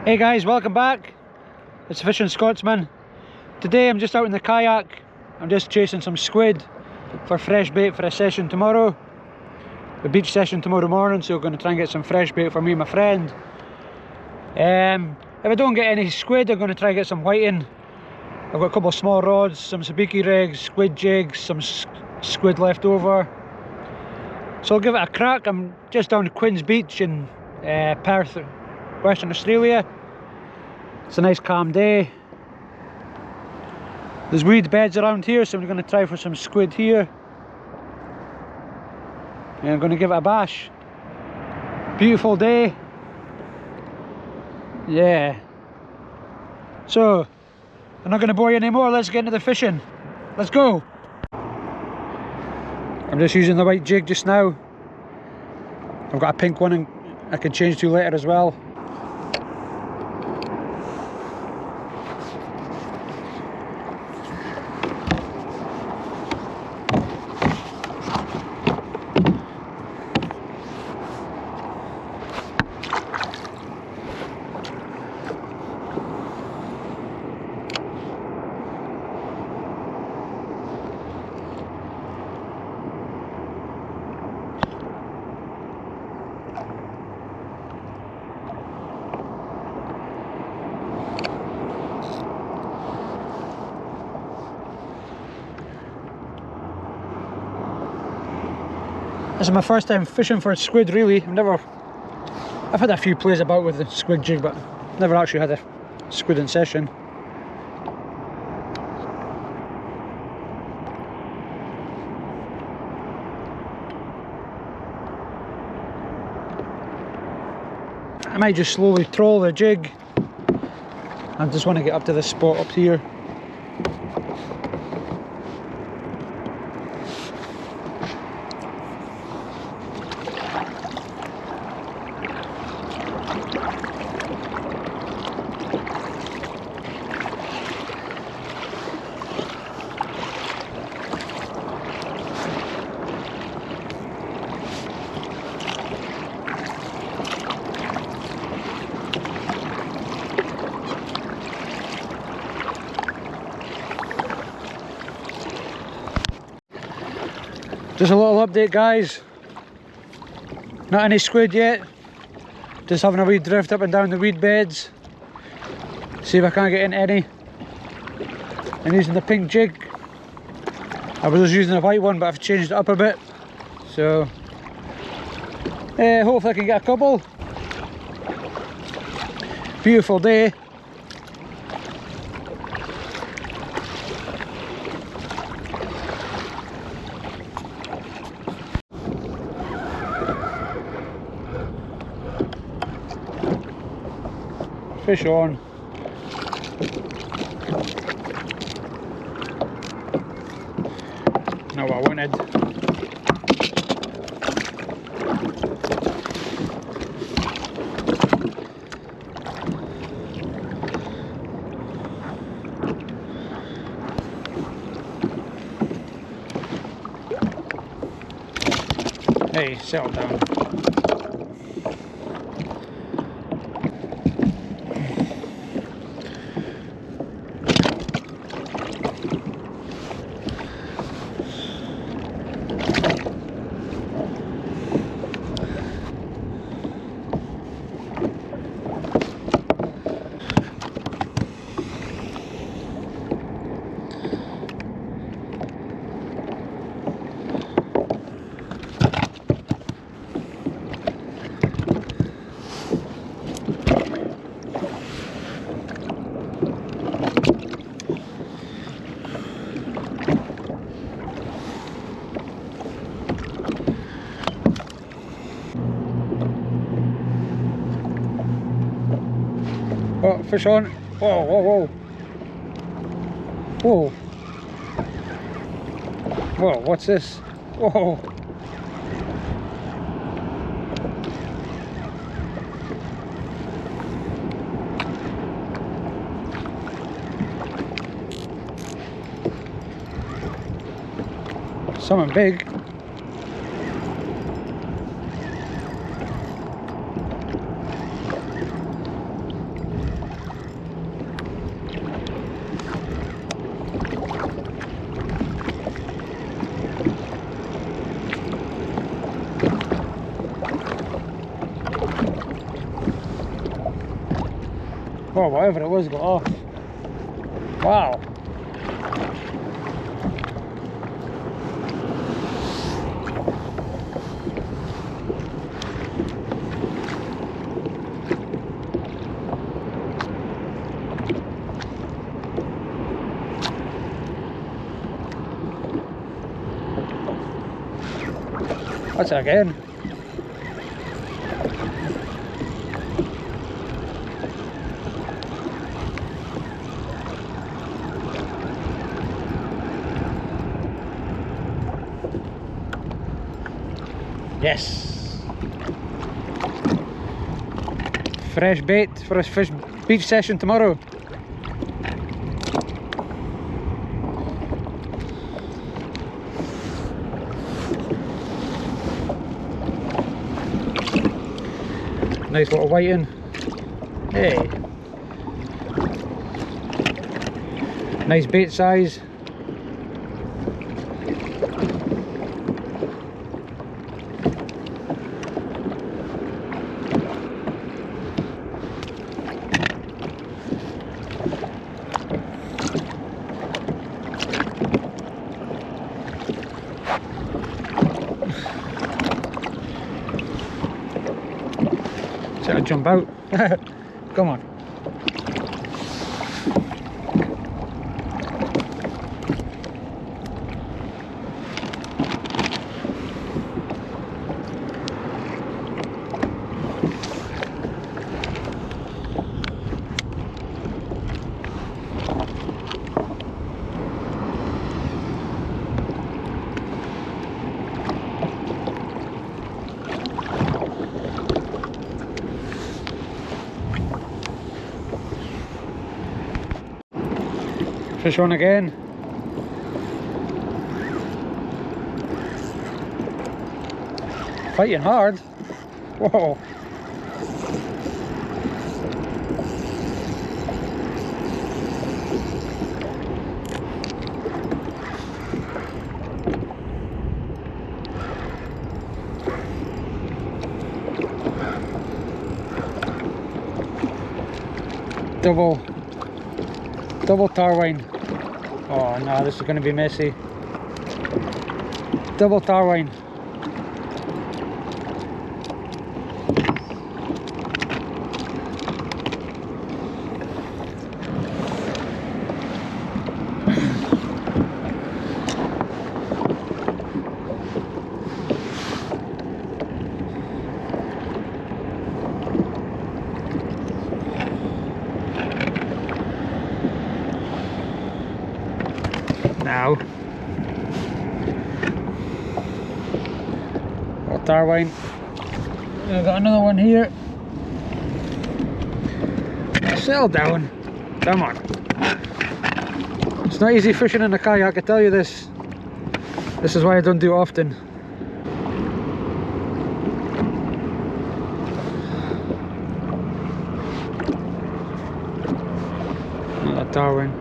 Hey guys, welcome back. It's Fishing Scotsman. Today I'm just out in the kayak. I'm just chasing some squid for fresh bait for a session tomorrow. The beach session tomorrow morning, so we're going to try and get some fresh bait for me and my friend. If I don't get any squid, I'm going to try and get some whiting. I've got a couple of small rods, some sabiki rigs, squid jigs, some squid left over. So I'll give it a crack. I'm just down Queen's Beach in Perth, Western Australia. It's a nice calm day. There's weed beds around here, so I'm going to try for some squid here. And I'm going to give it a bash. Beautiful day. Yeah. So, I'm not going to bore you anymore. Let's get into the fishing. Let's go. I'm just using the white jig just now. I've got a pink one and I can change to later as well. This is my first time fishing for squid, really. I've had a few plays about with the squid jig, but never actually had a squid in session. I might just slowly troll the jig. I just want to get up to this spot up here. Just a little update, guys. Not any squid yet. Just having a wee drift up and down the weed beds. See if I can't get in any. I'm using the pink jig. I was just using a white one, but I've changed it up a bit. So hopefully I can get a couple. Beautiful day. Fish on. Not what I wanted. Hey, settle down. Oh, fish on. Whoa, whoa, whoa. Whoa. Whoa, what's this? Whoa. Something big. or whatever it was got off. Wow. What's it again? Yes! Fresh bait for a fish beach session tomorrow. Nice little whiting. Hey! Nice bait size. Should I jump out? Come on. Fish on again. Fighting hard. Whoa. Double tarwine. Oh no, this is going to be messy. Double tarwine. Now, tarwine. I've got another one here. Settle down. Come on. It's not easy fishing in a kayak, I tell you this. This is why I don't do it often. Another tarwine.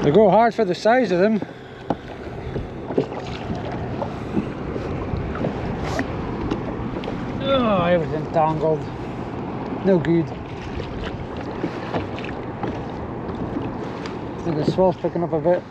They go hard for the size of them. Oh, everything tangled. No good. I think the swell's picking up a bit.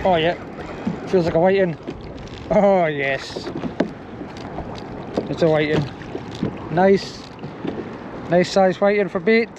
Oh yeah, feels like a whiting. Oh yes, it's a whiting. Nice size whiting for bait.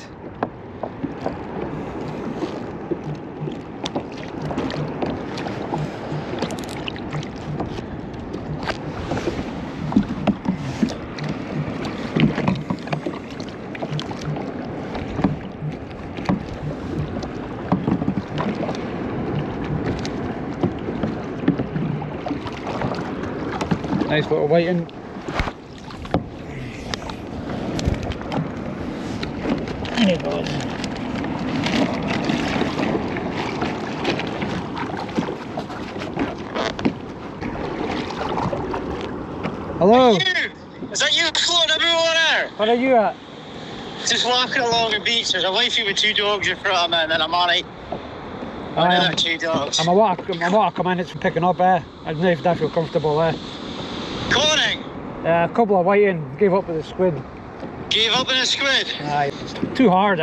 Nice little whiting. There he goes. Hello. Is that you floating everywhere there? Where are you at? Just walking along the beach. There's a wifey with 2 dogs in front of me, and then I'm on it. Another 2 dogs. I'm a walk come in, it's picking up I don't know if I feel comfortable Cloning! a couple of whiting, gave up with the squid. Gave up in a squid? Aye, it's too hard